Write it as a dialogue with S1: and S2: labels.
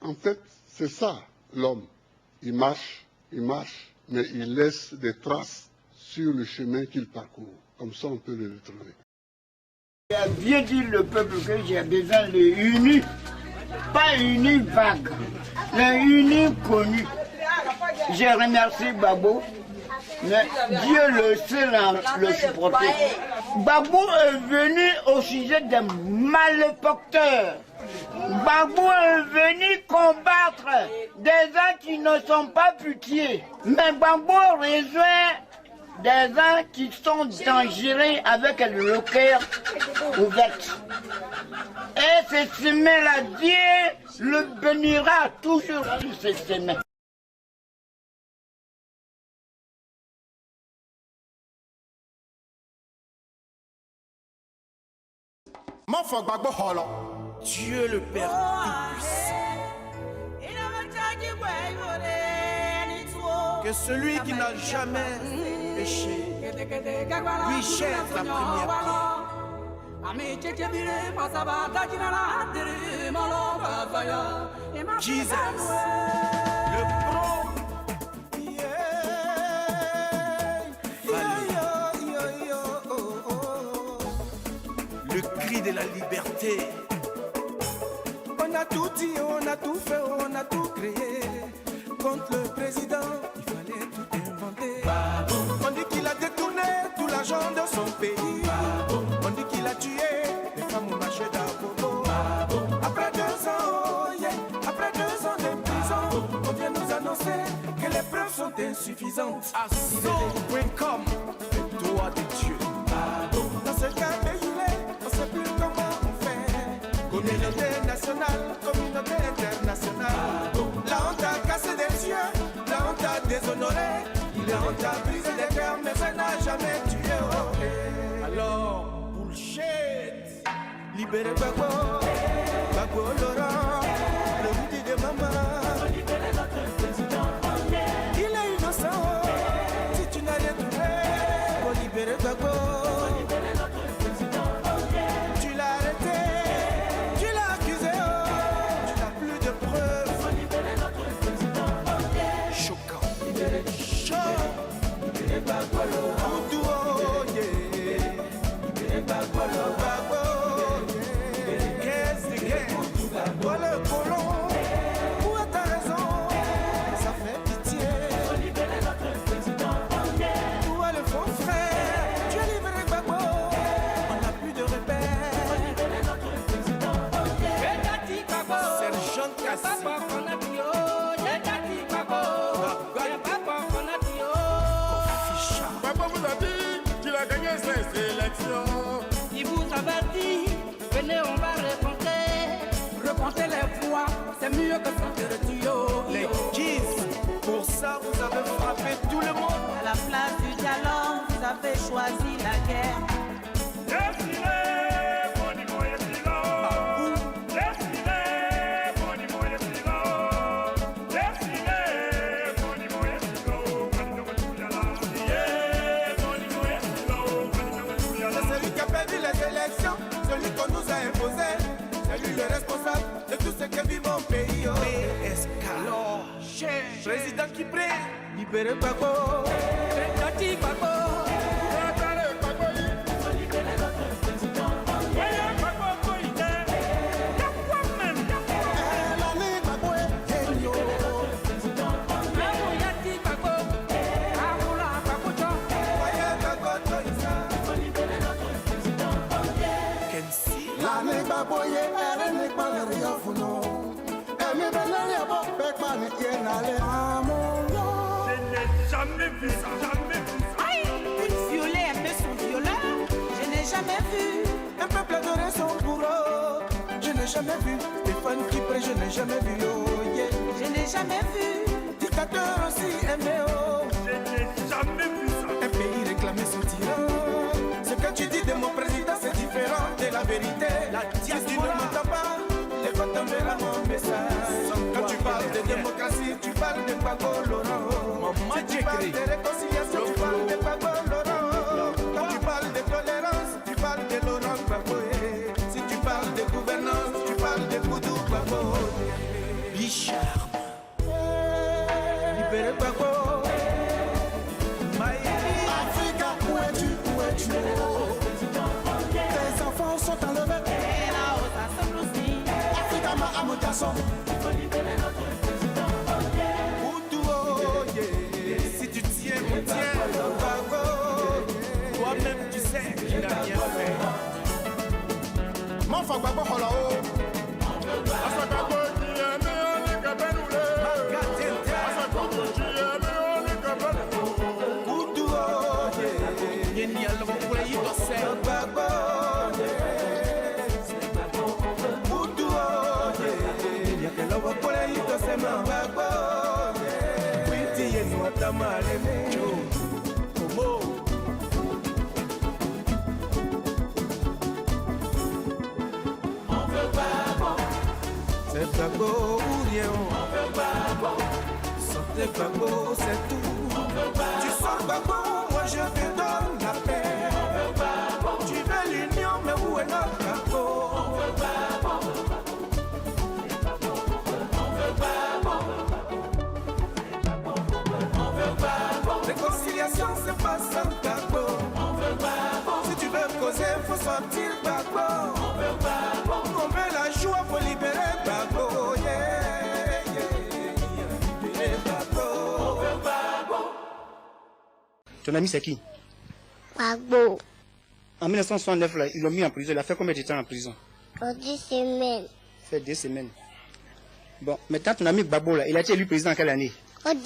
S1: En fait, c'est ça, l'homme. Il marche, mais il laisse des traces sur le chemin qu'il parcourt. Comme ça, on peut le retrouver.
S2: Il a bien dit le peuple que j'ai besoin de unis, pas unis vagues, mais unis connus. J'ai remercié Gbagbo, mais Dieu le sait le supporter. Gbagbo est venu au sujet des malefacteurs. Gbagbo est venu combattre des gens qui ne sont pas putiers. Mais Gbagbo rejoint des gens qui sont dangereux avec le cœur ouvert. Et ces semaines-là, Dieu le bénira toujours sur ces semaines.
S3: Dieu le Père Tout-Puissant. Que celui qui n'a jamais péché lui jette la première pierre. Jesus, le pro. Le cri de la liberté.
S4: On a tout dit, on a tout fait, on a tout créé. Contre le président, il fallait tout inventer. On dit qu'il a détourné tout l'argent de son pays. On dit qu'il a tué les femmes au marché d'Agogo. Après 2 ans, oh yeah, après 2 ans de prison, on vient nous annoncer que les preuves sont insuffisantes.
S3: Assaut.com, le droit de Dieu.
S4: Dans ce cas, on ne sait plus comment on fait. Communauté nationale, communauté internationale. La honte a cassé des yeux, la honte a déshonoré. La honte a brisé des cœurs, mais ça n'a jamais tué. Oh, hey.
S3: Alors, bullshit.
S4: Libérez Gbagbo, Gbagbo Laurent, le midi de maman. Il est innocent, si tu n'as rien trouvé. Faut libérer Gbagbo. Tu l'as arrêté, tu l'as accusé, tu n'as plus de preuves.
S3: Choquant.
S4: Choc. Libérez Gbagbo Laurent. Oh yeah. Libérez Gbagbo Laurent. Voilà le colon, où est ta raison? Ça fait pitié. Faut libérer notre président. Où est le faux frère? Tu as libéré Gbagbo. On n'a plus de repères. Faut libérer notre président.
S3: Sergent Kassi.
S5: Gbagbo vous a dit qu'il a gagné ces élections.
S6: Il vous avait dit, venez on va raconter. Reporter les voix, c'est mieux que faire le tuyau.
S3: Les kids, pour ça vous avez frappé tout le monde.
S6: À la place du dialogue, vous avez choisi la guerre.
S4: C'est celui qui a perdu les élections, celui qu'on nous a imposé. C'est lui le responsable de tout ce que vit mon pays. Oh.
S3: Escalor, président qui prie.
S4: Libérez Gbagbo.
S5: Je n'ai jamais vu ça, jamais vu ça.
S6: Violer un peu son violeur, je n'ai jamais vu.
S4: Un peuple adoré son bourreau. Je n'ai jamais vu Stéphane qui prie, je n'ai jamais vu. Oh, yeah.
S6: Je n'ai jamais vu.
S4: Dictateur aussi aimé. Oh.
S5: Je n'ai jamais vu ça.
S4: Un pays réclamé son tyran. Ce que tu dis de mon président, c'est différent de la vérité. Si tu ne m'entends pas, les va tomber là mon message. Quand tu parles de démocratie, tu parles de Gbagbo Laurent. Si tu parles de réconciliation, tu parles de Gbagbo Laurent. Quand tu parles de tolérance, tu parles de Laurent Gbagbo. Si tu parles de gouvernance, tu parles de Koudou Gbagbo.
S3: Bichard. Libéré Gbagbo.
S4: Africa, où es-tu, où es-tu? Tes enfants sont enlevés. Africa, ma Amoutason.
S3: Si tu tiens, on tient. Toi-même, tu sais qu'il n'a rien fait.
S4: Mon frère Gbagbo, là-haut.
S3: C'est Gbagbo ou rien. Sortez Gbagbo, c'est tout.
S4: Tu sors Gbagbo, moi je te donne la paix. Tu veux l'union, mais où est notre Gbagbo? Réconciliation, c'est pas sans Gbagbo. Si tu veux causer, faut sortir Gbagbo. On veut la joie, faut libérer Gbagbo. Libérer Gbagbo.
S7: Ton ami c'est qui?
S8: Gbagbo.
S7: En 1969, là, ils l'ont mis en prison. Il a fait combien de temps en prison?
S8: Pour 10 semaines.
S7: Ça fait 2 semaines. Bon, maintenant ton ami Gbagbo, là, il a été élu président en quelle année?
S8: En 2000.